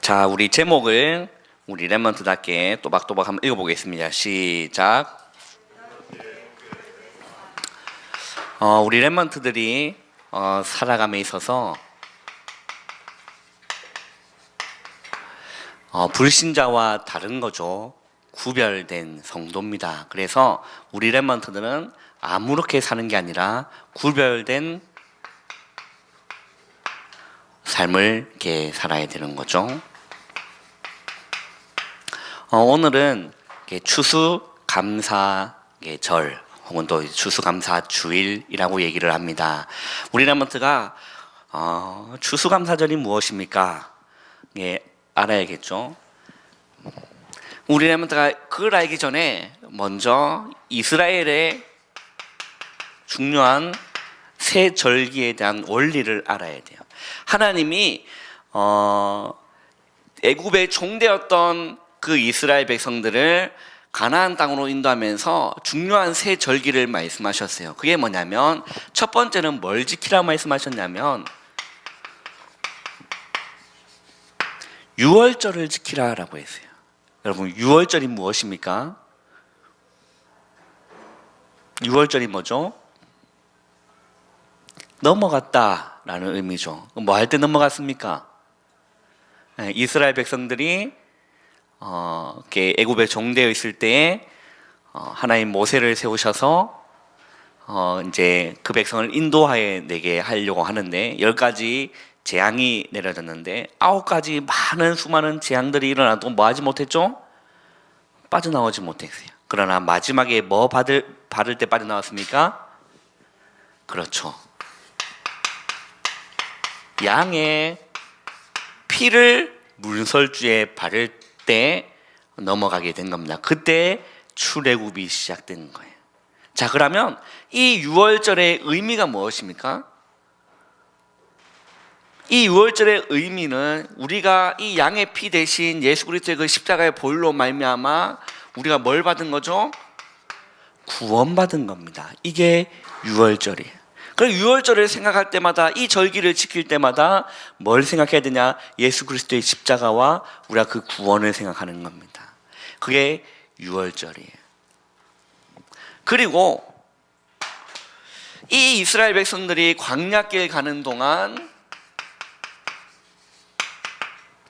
자, 우리 제목을 우리 랩런트답게 또박또박 한번 읽어보겠습니다. 시작. 우리 랩런트들이 살아감에 있어서 불신자와 다른 거죠. 구별된 성도입니다. 그래서 우리 랩런트들은 아무렇게 사는 게 아니라 구별된 삶을 이렇게 살아야 되는 거죠. 오늘은 추수감사절 혹은 또 추수감사주일이라고 얘기를 합니다. 우리 랩런트가 추수감사절이 무엇입니까? 예, 알아야겠죠. 우리 랩런트가 그걸 알기 전에 먼저 이스라엘의 중요한 새 절기에 대한 원리를 알아야 돼요. 하나님이 애굽의 종되었던 그 이스라엘 백성들을 가나안 땅으로 인도하면서 중요한 새 절기를 말씀하셨어요. 그게 뭐냐면 첫 번째는 뭘 지키라고 말씀하셨냐면 유월절을 지키라라고 했어요. 여러분, 유월절이 무엇입니까? 유월절이 뭐죠? 넘어갔다라는 의미죠. 뭐 할 때 넘어갔습니까? 이스라엘 백성들이 애굽에 종되어 있을 때에 하나님 모세를 세우셔서 이제 그 백성을 인도하여 내게 하려고 하는데 10가지 재앙이 내려졌는데 9가지 수많은 재앙들이 일어나도 뭐 하지 못했죠? 빠져나오지 못했어요. 그러나 마지막에 뭐 바를 때 빠져나왔습니까? 그렇죠. 양의 피를 문설주에 바를 때 넘어가게 된 겁니다. 그때 출애굽이 시작된 거예요. 자, 그러면 이 유월절의 의미가 무엇입니까? 이 유월절의 의미는 우리가 이 양의 피 대신 예수 그리스도의 그 십자가의 보혈로 말미암아 우리가 뭘 받은 거죠? 구원받은 겁니다. 이게 유월절이에요. 그럼 유월절을 생각할 때마다 이 절기를 지킬 때마다 뭘 생각해야 되냐? 예수 그리스도의 십자가와 우리가 그 구원을 생각하는 겁니다. 그게 유월절이에요. 그리고 이 이스라엘 백성들이 광야길 가는 동안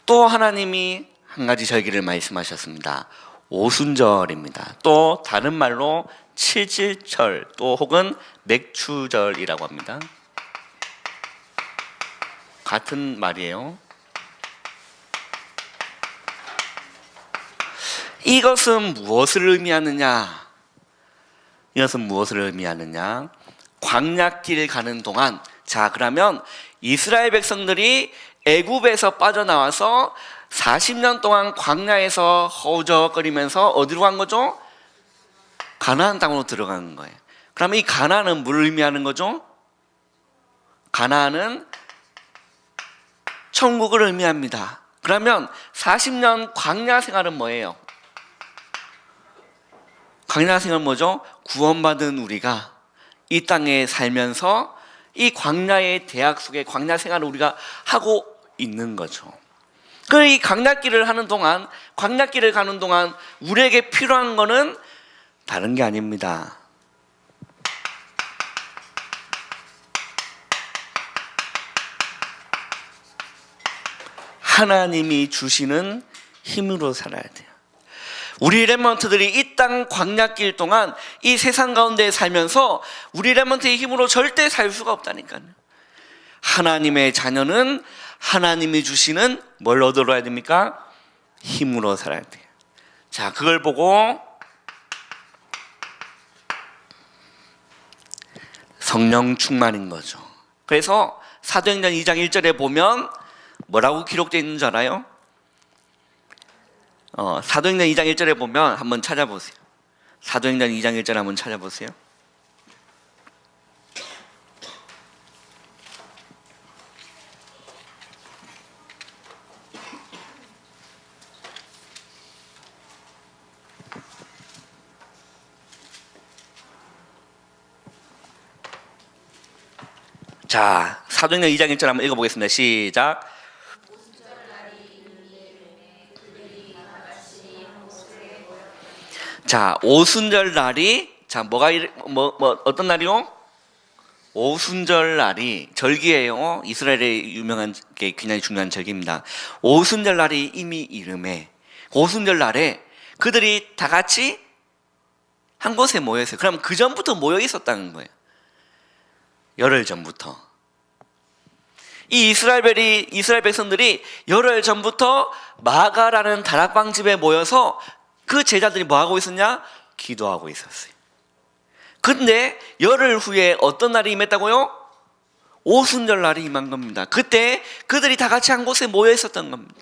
또 하나님이 한 가지 절기를 말씀하셨습니다. 오순절입니다. 또 다른 말로 칠칠절 또 혹은 맥추절이라고 합니다. 같은 말이에요. 이것은 무엇을 의미하느냐? 광야길 가는 동안, 자, 그러면 이스라엘 백성들이 애굽에서 빠져나와서 40년 동안 광야에서 허우적거리면서 어디로 간 거죠? 가나안 땅으로 들어가는 거예요. 그러면 이 가나안은 뭘 의미하는 거죠? 가나안은 천국을 의미합니다. 그러면 40년 광야 생활은 뭐예요? 광야 생활은 뭐죠? 구원받은 우리가 이 땅에 살면서 이 광야의 대학 속에 광야 생활을 우리가 하고 있는 거죠. 그 이 광야길을 가는 동안 우리에게 필요한 거는 다른 게 아닙니다. 하나님이 주시는 힘으로 살아야 돼요. 우리 랩런트들이 이 땅 광야길 동안 이 세상 가운데 살면서 우리 랩런트의 힘으로 절대 살 수가 없다니까요. 하나님의 자녀는 하나님이 주시는 뭘 얻어야 됩니까? 힘으로 살아야 돼요. 자, 그걸 보고 성령 충만인 거죠. 그래서 사도행전 2장 1절에 보면 뭐라고 기록되어 있는 줄 알아요? 사도행전 2장 1절에 보면 한번 찾아보세요. 사도행전 2장 1절 한번 찾아보세요. 자, 사도행전 2장 1절 한번 읽어보겠습니다. 시작. 자, 오순절 날이 자 뭐가 어떤 날이요? 오순절 날이 절기예요. 이스라엘의 유명한 게 굉장히 중요한 절기입니다. 오순절 날이 이미 이름에 오순절 날에 그들이 다 같이 한 곳에 모여 있어요. 그럼 그 전부터 모여 있었다는 거예요. 열흘 전부터. 이 이스라엘 백성들이 열흘 전부터 마가라는 다락방 집에 모여서 그 제자들이 뭐 하고 있었냐? 기도하고 있었어요. 근데 열흘 후에 어떤 날이 임했다고요? 오순절 날이 임한 겁니다. 그때 그들이 다 같이 한 곳에 모여 있었던 겁니다.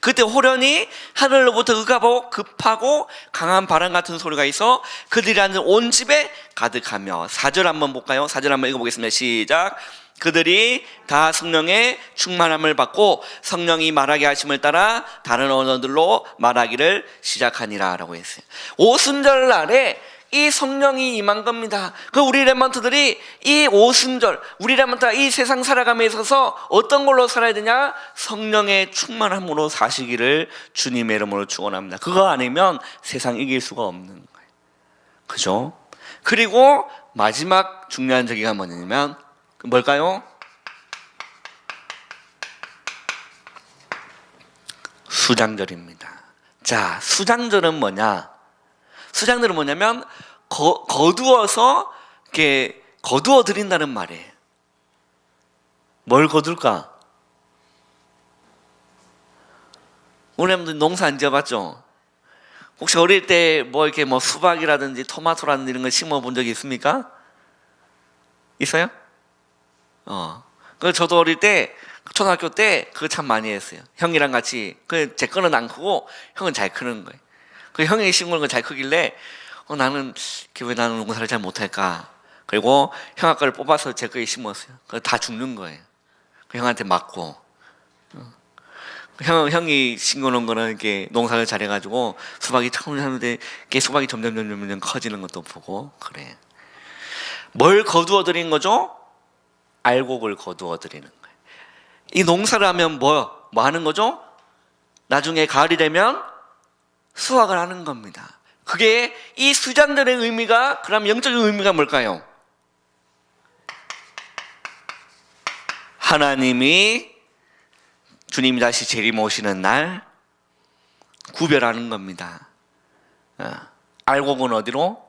그때 호련히 하늘로부터 응하고 급하고 강한 바람 같은 소리가 있어 그들이 앉은 온 집에 가득하며 4절 한번 볼까요? 4절 한번 읽어보겠습니다. 시작. 그들이 다 성령의 충만함을 받고 성령이 말하게 하심을 따라 다른 언어들로 말하기를 시작하니라 라고 했어요. 오순절 날에 이 성령이 임한 겁니다. 그 우리 렘넌트들이 이 오순절, 우리 렘넌트가 이 세상 살아감에 있어서 어떤 걸로 살아야 되냐? 성령의 충만함으로 사시기를 주님의 이름으로 축원합니다. 그거 아니면 세상 이길 수가 없는 거예요. 그죠? 그리고 마지막 중요한 저기가 뭐냐면 뭘까요? 수장절입니다. 자, 수장절은 뭐냐? 수장절은 뭐냐면 거두어서 이렇게 거두어 드린다는 말이에요. 뭘 거둘까? 우리 여러분들 농사 안 지어봤죠? 혹시 어릴 때 뭐 이렇게 뭐 수박이라든지 토마토라든지 이런 거 심어본 적이 있습니까? 있어요? 그 저도 어릴 때 초등학교 때 그거 참 많이 했어요. 형이랑 같이 그 제 거는 안 크고 형은 잘 크는 거예요. 그 형이 심은 거 잘 크길래 나는 왜 나는 농사를 잘 못할까? 그리고 형 아까를 뽑아서 제 거에 심었어요. 그 다 죽는 거예요. 그 형한테 맞고 형이 심어놓은 거는 이렇게 농사를 잘해가지고 수박이 처음 하는데 수박이 점점 커지는 것도 보고 그래. 뭘 거두어 드린 거죠? 알곡을 거두어 드리는 거예요. 이 농사를 하면 뭐 하는 거죠? 나중에 가을이 되면 수확을 하는 겁니다. 그게 이 수장절의 의미가 그럼 영적인 의미가 뭘까요? 하나님이 주님이 다시 재림 오시는 날 구별하는 겁니다. 알곡은 어디로?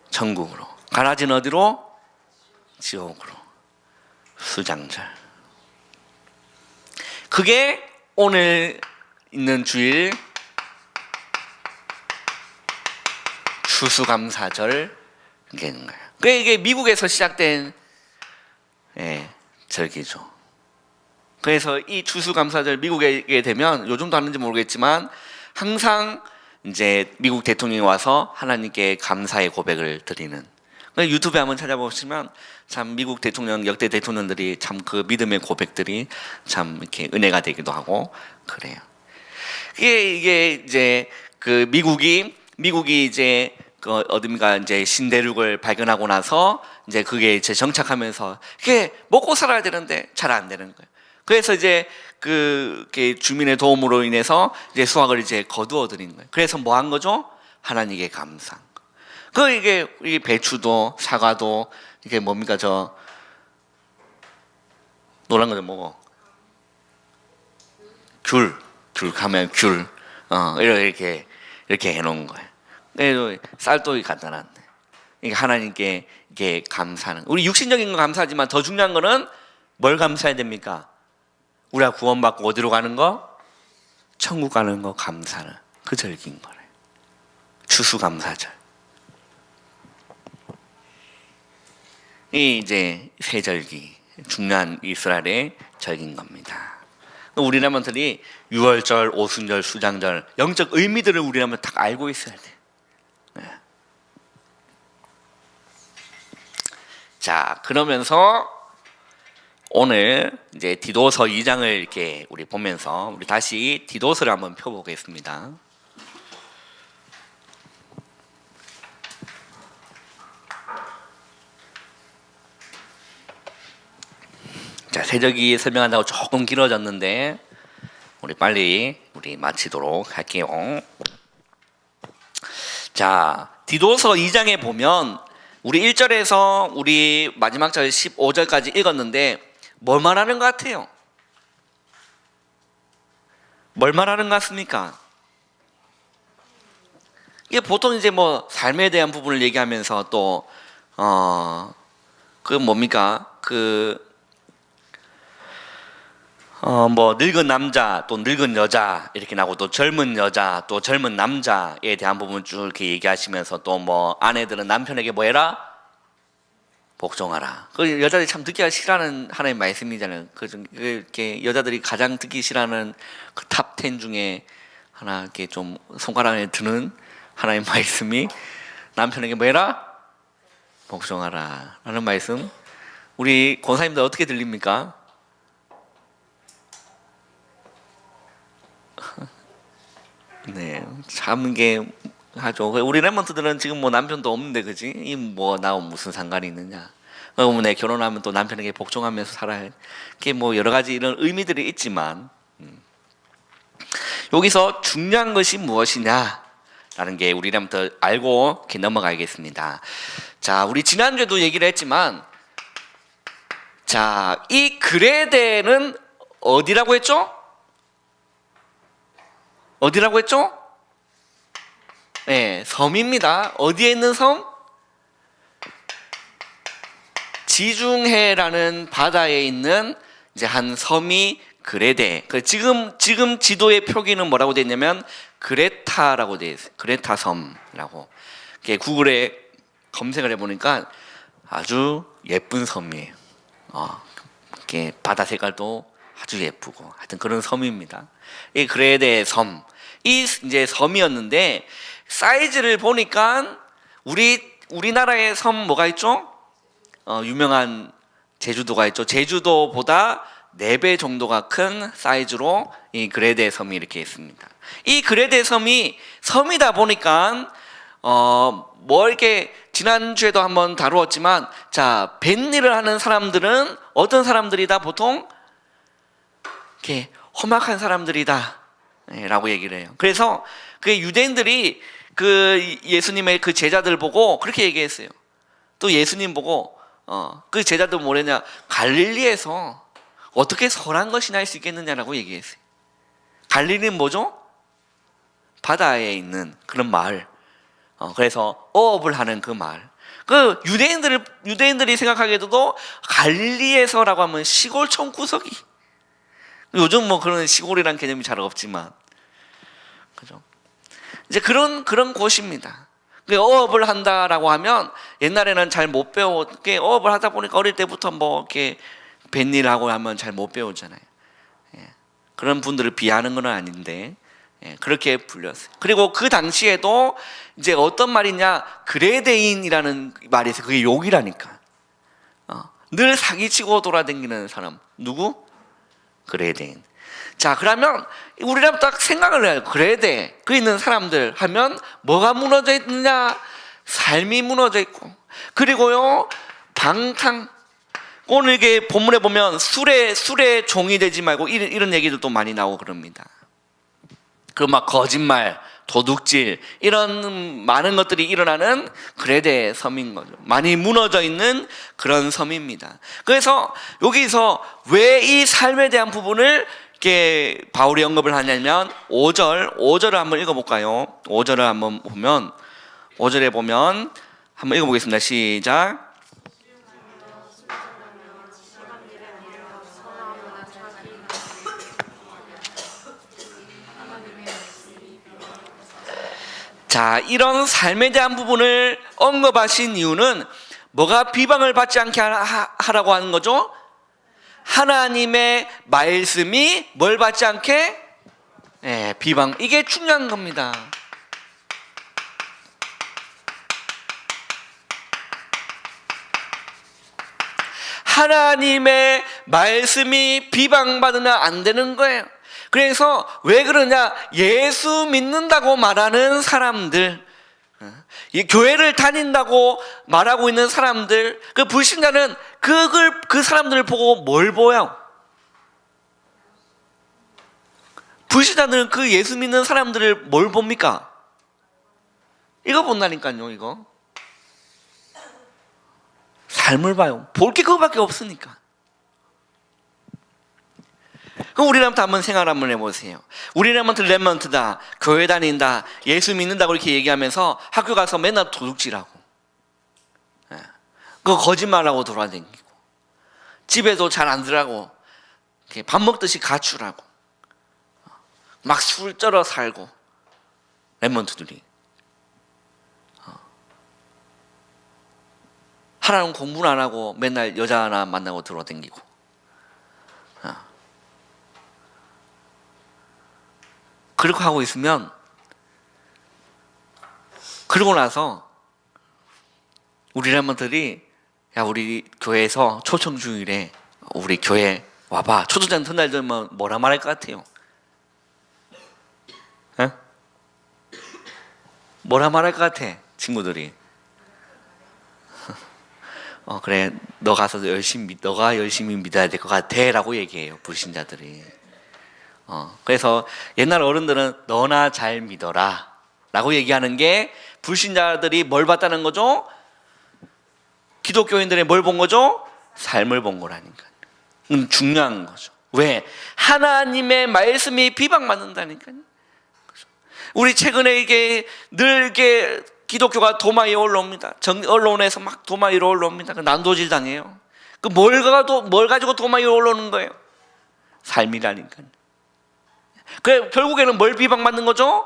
천국으로. 가라지는 어디로? 지옥으로. 수장절. 그게 오늘 있는 주일 추수감사절 되는 거예요. 이게 미국에서 시작된 절기죠. 그래서 이 추수감사절 미국에 되면 요즘도 하는지 모르겠지만 항상 이제 미국 대통령이 와서 하나님께 감사의 고백을 드리는. 유튜브에 한번 찾아보시면 참 미국 대통령 역대 대통령들이 참 그 믿음의 고백들이 참 이렇게 은혜가 되기도 하고 그래요. 이게 이제 그 미국이 이제 그 어딘가 이제 신대륙을 발견하고 나서 이제 그게 이제 정착하면서 그게 먹고 살아야 되는데 잘 안 되는 거예요. 그래서 이제 그 주민의 도움으로 인해서 이제 수확을 이제 거두어 드린 거예요. 그래서 뭐 한 거죠? 하나님께 감사한 거. 이게 배추도 사과도 이게 뭡니까 저 노란 거죠 뭐고 귤 가면 귤 이렇게 해놓은 거예요. 그래도 쌀도 간단한데 이게 하나님께 이게 감사하는. 우리 육신적인 건 감사하지만 더 중요한 거는 뭘 감사해야 됩니까? 우리가 구원받고 어디로 가는 거? 천국 가는 거 감사는 그 절기인 거예요. 추수감사절. 이 이제 세 절기 중요한 이스라엘의 절기인 겁니다. 우리 렘넌트들이 유월절, 오순절, 수장절 영적 의미들을 우리 렘넌트 딱 알고 있어야 돼. 자, 그러면서 오늘 이제 디도서 2장을 이렇게 우리 보면서 우리 다시 디도서를 한번 펴보겠습니다. 자, 세절기 설명한다고 조금 길어졌는데 우리 빨리 마치도록 할게요. 자, 디도서 2장에 보면 우리 1절에서 우리 마지막 절 15절까지 읽었는데 뭘 말하는 것 같아요? 뭘 말하는 것 같습니까? 이게 보통 이제 뭐 삶에 대한 부분을 얘기하면서 또 그 뭡니까? 뭐 늙은 남자 또 늙은 여자 이렇게 나오고 또 젊은 여자 또 젊은 남자에 대한 부분 쭉 이렇게 얘기하시면서 또 뭐 아내들은 남편에게 뭐 해라? 복종하라. 그 여자들이 참 듣기가 싫어하는 하나의 말씀이잖아요. 이렇게 여자들이 가장 듣기 싫어하는 그 탑 10 중에 하나 이렇게 좀 손가락에 드는 하나의 말씀이 남편에게 뭐 해라? 복종하라 라는 말씀. 우리 권사님들 어떻게 들립니까? 네, 참 이게 하죠. 우리 랩런트들은 지금 뭐 남편도 없는데 그지? 이 뭐 나하고 무슨 상관이 있느냐? 내 결혼하면 또 남편에게 복종하면서 살아야. 이게 뭐 여러 가지 이런 의미들이 있지만 여기서 중요한 것이 무엇이냐라는 게 우리 랩런트 알고 이렇게 넘어가야겠습니다. 자, 우리 지난주에도 얘기를 했지만, 자, 이 그레데는 어디라고 했죠? 어디라고 했죠? 네, 섬입니다. 어디에 있는 섬? 지중해라는 바다에 있는 이제 한 섬이 그레데. 지금 지도의 표기는 뭐라고 되어 있냐면 그레타라고 되어 있어요. 그레타 섬이라고. 구글에 검색을 해보니까 아주 예쁜 섬이에요. 이렇게 바다 색깔도 아주 예쁘고 하여튼 그런 섬입니다. 이 그레데 섬. 이 이제 섬이었는데 사이즈를 보니까 우리나라의 섬 뭐가 있죠? 유명한 제주도가 있죠. 제주도보다 4배 정도가 큰 사이즈로 이 그레데 섬이 이렇게 있습니다. 이 그레데 섬이 섬이다 보니까 뭐 이렇게 지난주에도 한번 다루었지만, 자, 뱃일을 하는 사람들은 어떤 사람들이다? 보통 이렇게 험악한 사람들이다 라고 얘기를 해요. 그래서 그 유대인들이 그 예수님의 그 제자들 보고 그렇게 얘기했어요. 또 예수님 보고 그 제자들 뭐랬냐? 갈릴리에서 어떻게 선한 것이나 할 수 있겠느냐라고 얘기했어요. 갈릴리는 뭐죠? 바다에 있는 그런 마을. 그래서 어업을 하는 그 마을. 그 유대인들이 생각하기에도 갈릴리에서라고 하면 시골촌 구석이. 요즘 뭐 그런 시골이란 개념이 잘 없지만, 그죠? 이제 그런 곳입니다. 어업을 한다라고 하면 옛날에는 잘 못 배웠게 어업을 하다 보니까 어릴 때부터 뭐 이렇게 뱃일하고 하면 잘 못 배우잖아요. 그런 분들을 비하하는 건 아닌데 그렇게 불렸어요. 그리고 그 당시에도 이제 어떤 말이냐, 그레데인이라는 말이 있어요. 그게 욕이라니까. 늘 사기치고 돌아다니는 사람 누구? 그레데인. 자, 그러면 우리랑 딱 생각을 해요. 그레데 그 있는 사람들 하면 뭐가 무너져 있느냐? 삶이 무너져 있고, 그리고요 방탕. 오늘 이게 본문에 보면 술에 종이 되지 말고 이런 얘기들도 많이 나오고 그럽니다. 그 막 거짓말, 도둑질 이런 많은 것들이 일어나는 그레데 섬인 거죠. 많이 무너져 있는 그런 섬입니다. 그래서 여기서 왜 이 삶에 대한 부분을 이렇게 바울이 언급을 하냐면 5절을 한번 읽어볼까요? 5절을 한번 보면 5절에 보면 한번 읽어보겠습니다. 시작. 자, 이런 삶에 대한 부분을 언급하신 이유는 뭐가 비방을 받지 않게 하라고 하는 거죠? 하나님의 말씀이 뭘 받지 않게? 비방. 이게 중요한 겁니다. 하나님의 말씀이 비방받으면 안 되는 거예요. 그래서 왜 그러냐? 예수 믿는다고 말하는 사람들, 교회를 다닌다고 말하고 있는 사람들, 그 불신자는 그 사람들을 보고 뭘 보여? 불신자들은 그 예수 믿는 사람들을 뭘 봅니까? 이거 본다니까요. 이거 삶을 봐요. 볼 게 그거밖에 없으니까. 그럼 우리 랩몬트 한번 생활 한번 해보세요. 우리 랩몬트다, 교회 다닌다, 예수 믿는다고 이렇게 얘기하면서 학교 가서 맨날 도둑질하고, 그거 거짓말하고 돌아다니고, 집에도 잘 안 들어가고, 밥 먹듯이 가출하고, 막 술 쩔어 살고, 랩몬트들이 하나는 공부를 안 하고 맨날 여자 하나 만나고 돌아다니고, 그렇게 하고 있으면, 그러고 나서 우리 랩몬트들이 야, 우리 교회에서 초청 중이래, 우리 교회 와봐, 초청장 전날 되면 뭐라 말할 것 같아요? 에? 뭐라 말할 것 같아? 친구들이 그래, 너 가서 너가 열심히 믿어야 될 것 같아 라고 얘기해요, 불신자들이. 그래서 옛날 어른들은 너나 잘 믿어라 라고 얘기하는 게 불신자들이 뭘 봤다는 거죠? 기독교인들이 뭘 본 거죠? 삶을 본 거라니까요. 중요한 거죠. 왜? 하나님의 말씀이 비방받는다니까요. 우리 최근에 이게 늘 이게 기독교가 도마 위에 올라옵니다. 언론에서 막 도마 위로 올라옵니다. 난도질 당해요. 뭘 가지고 도마 위에 올라오는 거예요? 삶이라니까요. 그래, 결국에는 뭘 비방받는 거죠?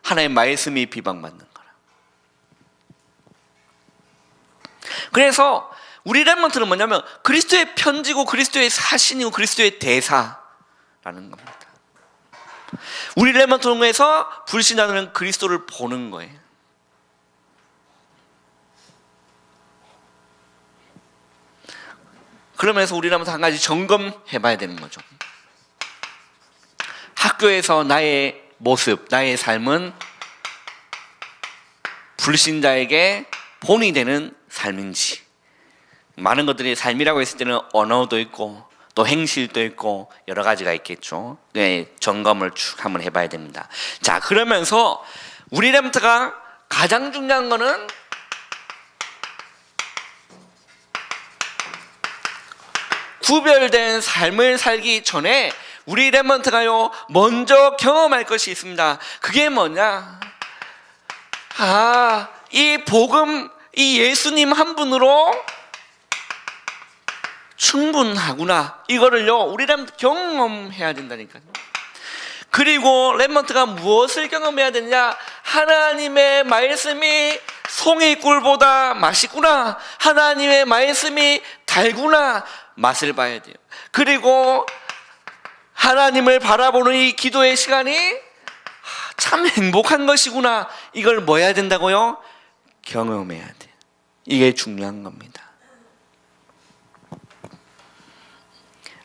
하나님의 말씀이 비방받는 거라. 그래서 우리 랩몬트는 뭐냐면 그리스도의 편지고 그리스도의 사신이고 그리스도의 대사라는 겁니다. 우리 랩몬트에서 불신자들은 그리스도를 보는 거예요. 그러면서 우리 랩몬트 한 가지 점검해 봐야 되는 거죠. 학교에서 나의 모습, 나의 삶은 불신자에게 본이 되는 삶인지. 많은 것들이 삶이라고 했을 때는 언어도 있고 또 행실도 있고 여러 가지가 있겠죠. 네, 점검을 쭉 한번 해봐야 됩니다. 자, 그러면서 우리 랩몬트가 가장 중요한 거는 구별된 삶을 살기 전에 우리 랩몬트가요 먼저 경험할 것이 있습니다. 그게 뭐냐? 이 복음, 이 예수님 한 분으로 충분하구나. 이거를요 우리 랩몬트 경험해야 된다니까요. 그리고 랩몬트가 무엇을 경험해야 되냐? 하나님의 말씀이 송이꿀보다 맛있구나. 하나님의 말씀이 달구나. 맛을 봐야 돼요. 그리고 하나님을 바라보는 이 기도의 시간이 참 행복한 것이구나. 이걸 뭐 해야 된다고요? 경험해야 돼요. 이게 중요한 겁니다.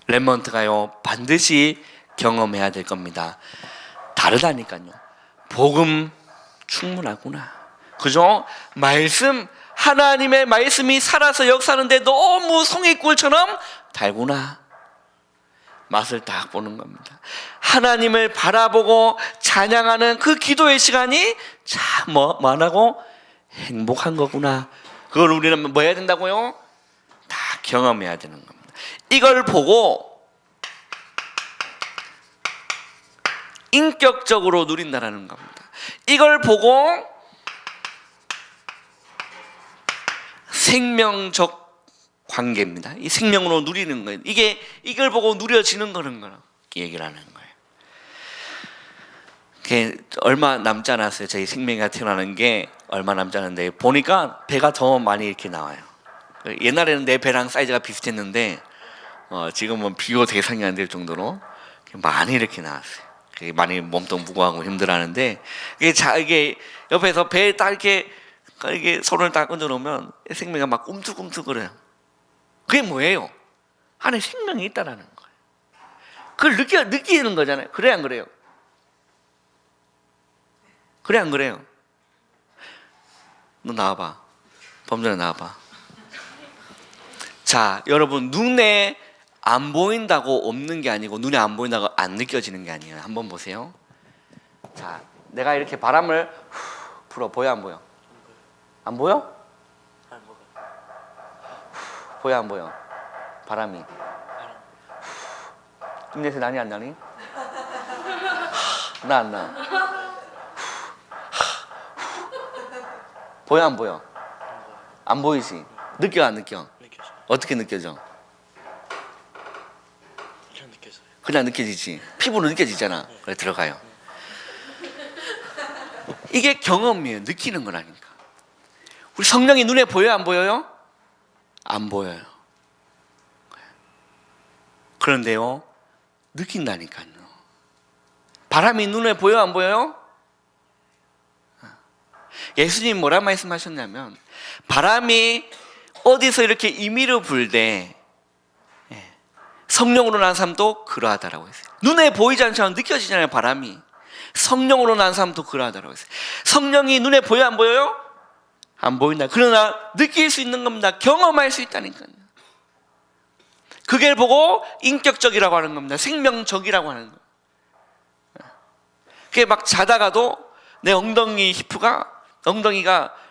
랩몬트가요 반드시 경험해야 될 겁니다. 다르다니까요. 복음 충분하구나. 그죠? 말씀, 하나님의 말씀이 살아서 역사하는데 너무 송이꿀처럼 달구나. 맛을 딱 보는 겁니다. 하나님을 바라보고 찬양하는 그 기도의 시간이 참 뭐하고 행복한 거구나. 그걸 우리는 뭐 해야 된다고요? 다 경험해야 되는 겁니다. 이걸 보고 인격적으로 누린다라는 겁니다. 이걸 보고 생명적 관계입니다. 이 생명으로 누리는 거예요. 이걸 보고 누려지는 거는 얘기를 하는 거예요. 그게 얼마 남지 않았어요. 저희 생명이가 태어나는 게 얼마 남지 않았는데 보니까 배가 더 많이 이렇게 나와요. 옛날에는 내 배랑 사이즈가 비슷했는데 지금은 비교 대상이 안 될 정도로 많이 이렇게 나왔어요. 많이 몸도 무거워하고 힘들어하는데 이게 옆에서 배에 딱 이렇게 손을 딱 얹어 놓으면 생명이가 막 꿈틀꿈틀거려요. 그게 뭐예요? 안에 생명이 있다라는 거예요. 그걸 느끼는 거잖아요. 그래 안 그래요? 그래 안 그래요? 너 나와봐. 범전에 나와봐. 자, 여러분 눈에 안 보인다고 없는 게 아니고 눈에 안 보인다고 안 느껴지는 게 아니에요. 한번 보세요. 자, 내가 이렇게 바람을 풀어. 보여 안 보여? 안 보여? 보여 안 보여? 바람이. 입냄새 나니 안 나니? 나 안 나? 보여 안 보여? 안 보이지? 느껴 안 느껴? 느껴져. 어떻게 느껴져? 그냥 느껴져요. 그냥 느껴지지. 피부로 느껴지잖아. 그래 들어가요. 이게 경험이에요. 느끼는 거라니까. 우리 성령이 눈에 보여요 안 보여요? 안 보여요. 그런데요 느낀다니까요. 바람이 눈에 보여 안 보여요? 예수님 뭐라 말씀하셨냐면 바람이 어디서 이렇게 임의로 불되 성령으로 난 사람도 그러하다라고 했어요. 눈에 보이지 않지만 느껴지잖아요. 바람이. 성령으로 난 사람도 그러하다라고 했어요. 성령이 눈에 보여 안 보여요? 안 보인다. 그러나 느낄 수 있는 겁니다. 경험할 수 있다니까요. 그게 보고 인격적이라고 하는 겁니다. 생명적이라고 하는 거예요. 그게 막 자다가도 내 엉덩이가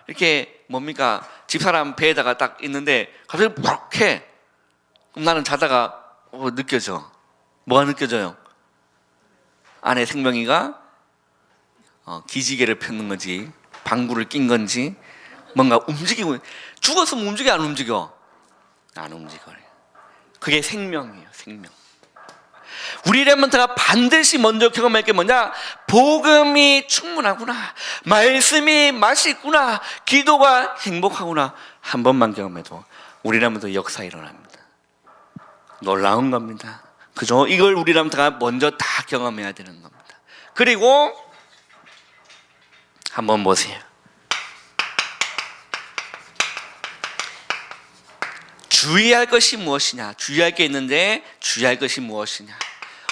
이렇게 뭡니까? 집사람 배에다가 딱 있는데 갑자기 막 해. 그럼 나는 자다가 느껴져. 뭐가 느껴져요? 안에 생명이가 기지개를 폈는 건지 방구를 낀 건지 뭔가 움직이고. 죽었으면 움직여 안 움직여? 안 움직여요. 그게 생명이에요. 생명. 우리 렘넌트가 반드시 먼저 경험할 게 뭐냐? 복음이 충분하구나, 말씀이 맛있구나, 기도가 행복하구나. 한 번만 경험해도 우리 렘넌트 역사 일어납니다. 놀라운 겁니다. 그죠? 이걸 우리 렘넌트가 먼저 다 경험해야 되는 겁니다. 그리고 한번 보세요. 주의할 것이 무엇이냐? 주의할 게 있는데 주의할 것이 무엇이냐?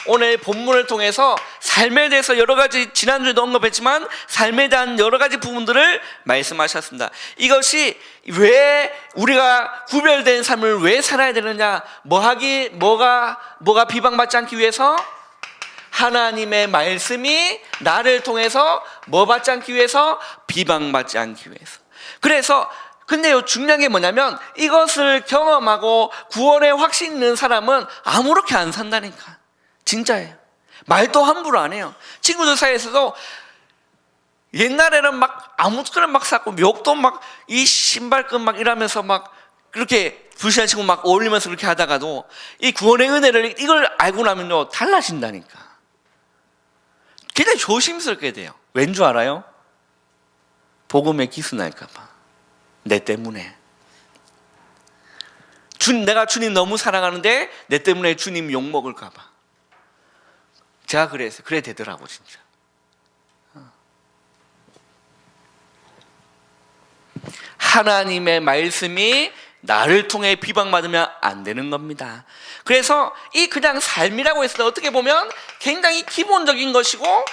오늘 본문을 통해서 삶에 대해서 여러 가지, 지난주에도 언급했지만 삶에 대한 여러 가지 부분들을 말씀하셨습니다. 이것이 왜 우리가 구별된 삶을 왜 살아야 되느냐? 뭐가 비방받지 않기 위해서? 하나님의 말씀이 나를 통해서 뭐 받지 않기 위해서? 비방받지 않기 위해서. 그래서 근데요, 중요한 게 뭐냐면 이것을 경험하고 구원의 확신 있는 사람은 아무렇게 안 산다니까. 진짜예요. 말도 함부로 안 해요. 친구들 사이에서도 옛날에는 막 아무렇게나 막 쌌고 욕도 막 이 신발끈 막 이러면서 막 그렇게 불신한 친구 막 어울리면서 그렇게 하다가도 이 구원의 은혜를 이걸 알고 나면요 달라진다니까. 굉장히 조심스럽게 돼요. 왠 줄 알아요? 복음에 기스 날까 봐. 내 때문에. 내가 주님 너무 사랑하는데 내 때문에 주님 욕먹을까 봐. 제가 그랬어요. 그래 되더라고 진짜. 하나님의 말씀이 나를 통해 비방받으면 안 되는 겁니다. 그래서 이 그냥 삶이라고 했을 때 어떻게 보면 굉장히 기본적인 것이고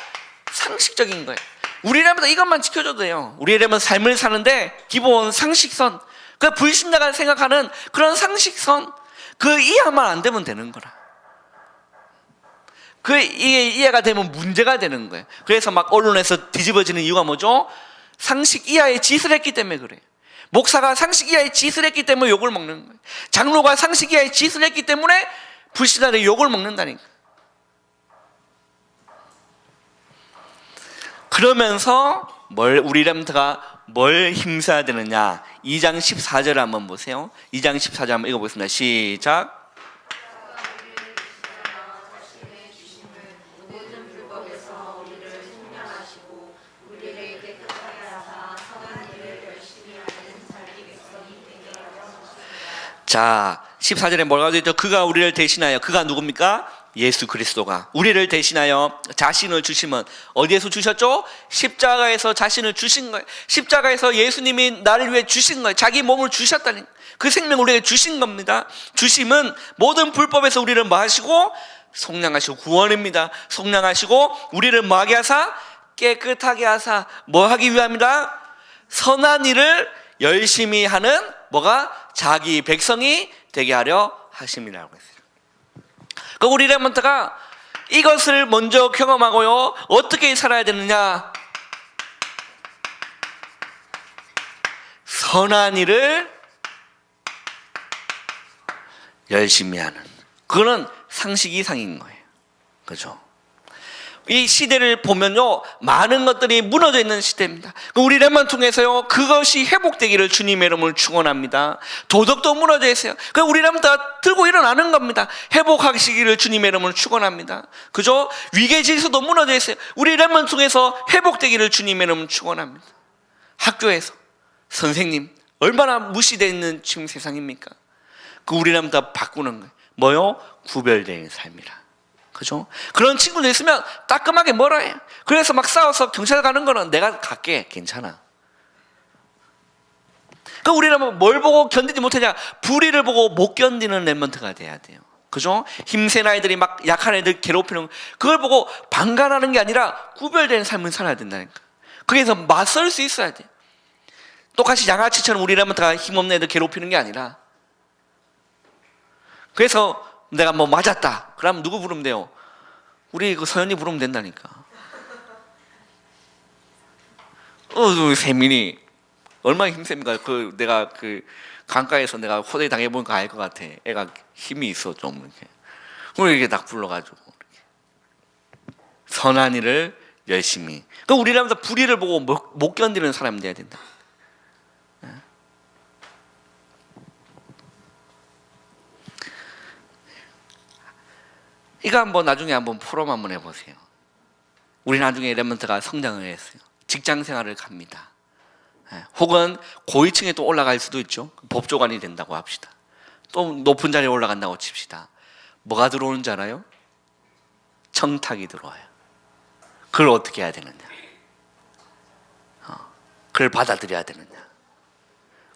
상식적인 거예요. 우리라면 이것만 지켜줘도 돼요. 우리라면 삶을 사는데 기본 상식선, 그 불신자가 생각하는 그런 상식선, 그 이해만 안 되면 되는 거라. 그 이해가 되면 문제가 되는 거예요. 그래서 막 언론에서 뒤집어지는 이유가 뭐죠? 상식 이하의 짓을 했기 때문에 그래요. 목사가 상식 이하의 짓을 했기 때문에 욕을 먹는 거예요. 장로가 상식 이하의 짓을 했기 때문에 불신자들이 욕을 먹는다니까. 그러면서 우리 렘넌트가 뭘 힘써야 되느냐? 2장 14절 한번 보세요. 2장 14절 한번 읽어보겠습니다. 시작. 자, 14절에 뭐라고 되어 있죠? 그가 우리를 대신하여, 그가 누굽니까? 예수 그리스도가 우리를 대신하여 자신을 주시면 어디에서 주셨죠? 십자가에서 자신을 주신 거예요. 십자가에서 예수님이 나를 위해 주신 거예요. 자기 몸을 주셨다니, 그 생명을 우리에게 주신 겁니다. 주심은 모든 불법에서 우리를 뭐 하시고? 속량하시고, 구원입니다. 속량하시고 우리를 뭐 하게 하사? 깨끗하게 하사 뭐 하기 위함이다? 선한 일을 열심히 하는 뭐가? 자기 백성이 되게 하려 하심이라고 했어요. 그 우리 렘넌트가 이것을 먼저 경험하고요, 어떻게 살아야 되느냐? 선한 일을 열심히 하는, 그거는 상식 이상인 거예요. 그죠? 이 시대를 보면요, 많은 것들이 무너져 있는 시대입니다. 우리 렘만 통해서요, 그것이 회복되기를 주님의 이름으로 축원합니다. 도덕도 무너져 있어요. 우리 렘만 다 들고 일어나는 겁니다. 회복하시기를 주님의 이름으로 축원합니다. 그죠? 위계 질서도 무너져 있어요. 우리 렘만 통해서 회복되기를 주님의 이름으로 축원합니다. 학교에서 선생님 얼마나 무시되어 있는 지금 세상입니까? 우리 렘만 다 바꾸는 거예요. 뭐요? 구별된 삶이라. 그죠? 그런 친구들 있으면 따끔하게 뭐라 해요. 그래서 막 싸워서 경찰 가는 거는 내가 갈게, 괜찮아. 우리는 뭘 보고 견디지 못하냐? 불의를 보고 못 견디는 렘넌트가 돼야 돼요. 그죠? 힘센 아이들이 막 약한 애들 괴롭히는, 그걸 보고 방관하는 게 아니라 구별된 삶을 살아야 된다니까. 거기서 맞설 수 있어야 돼요. 똑같이 양아치처럼 우리 렘넌트가 힘없는 애들 괴롭히는 게 아니라. 그래서 내가 뭐 맞았다. 그럼 누구 부르면 돼요? 우리 그 서연이 부르면 된다니까. 세민이 얼마나 힘셉니까? 내가 강가에서 내가 호되게 당해보니까 알 것 같아. 애가 힘이 있어 좀 이렇게. 이렇게 딱 불러가지고 이렇게. 선한 일을 열심히. 우리라면서 불의를 보고 못 견디는 사람이 돼야 된다. 이거 나중에 한번 포럼 한번 해보세요. 우리 나중에 렘넌트가 성장을 했어요. 직장 생활을 갑니다. 혹은 고위층에 또 올라갈 수도 있죠. 법조관이 된다고 합시다. 또 높은 자리에 올라간다고 칩시다. 뭐가 들어오는 줄 알아요? 청탁이 들어와요. 그걸 어떻게 해야 되느냐? 그걸 받아들여야 되느냐?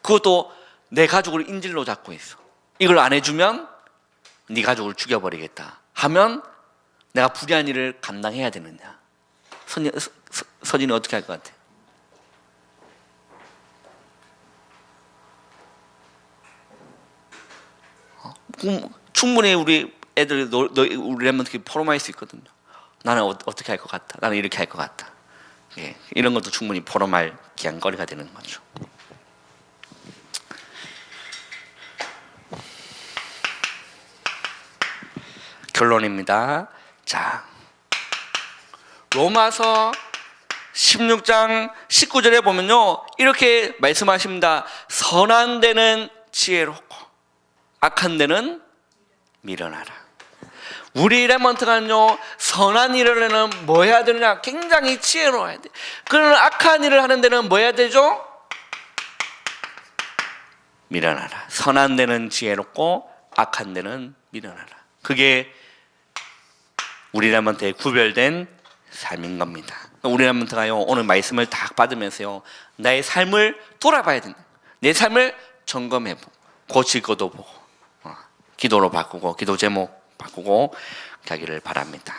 그것도 내 가족을 인질로 잡고 있어. 이걸 안 해주면 네 가족을 죽여버리겠다 하면 내가 불의한 일을 감당해야 되느냐? 서진이 어떻게 할 것 같아요? 충분히 우리 애들 우리 렘넌트 포럼할 수 있거든요. 나는 어떻게 할 것 같다. 나는 이렇게 할 것 같다. 예, 이런 것도 충분히 포럼할 기한거리가 되는 거죠. 결론입니다. 자, 로마서 16장 19절에 보면요, 이렇게 말씀하십니다. 선한 데는 지혜롭고 악한 데는 미련하라. 우리 렘넌트가요, 선한 일을 하는 뭐 해야 되느냐? 굉장히 지혜로워야 돼. 그러나 악한 일을 하는 데는 뭐 해야 되죠? 미련하라. 선한 데는 지혜롭고 악한 데는 미련하라. 그게 우리 렘넌트의 구별된 삶인 겁니다. 우리 렘넌트가요, 오늘 말씀을 딱 받으면서요, 나의 삶을 돌아봐야 된다. 내 삶을 점검해보고 고칠 것도 보고 기도로 바꾸고 기도 제목 바꾸고 가기를 바랍니다.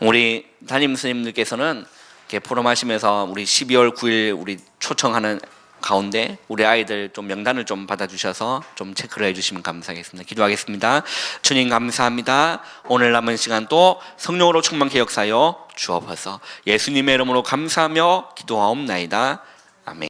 우리 담임 선생님들께서는 이렇게 포럼하시면서 우리 12월 9일 우리 초청하는 가운데 우리 아이들 좀 명단을 좀 받아주셔서 좀 체크를 해주시면 감사하겠습니다. 기도하겠습니다. 주님 감사합니다. 오늘 남은 시간 또 성령으로 충만케 역사하여 주옵소서. 예수님의 이름으로 감사하며 기도하옵나이다.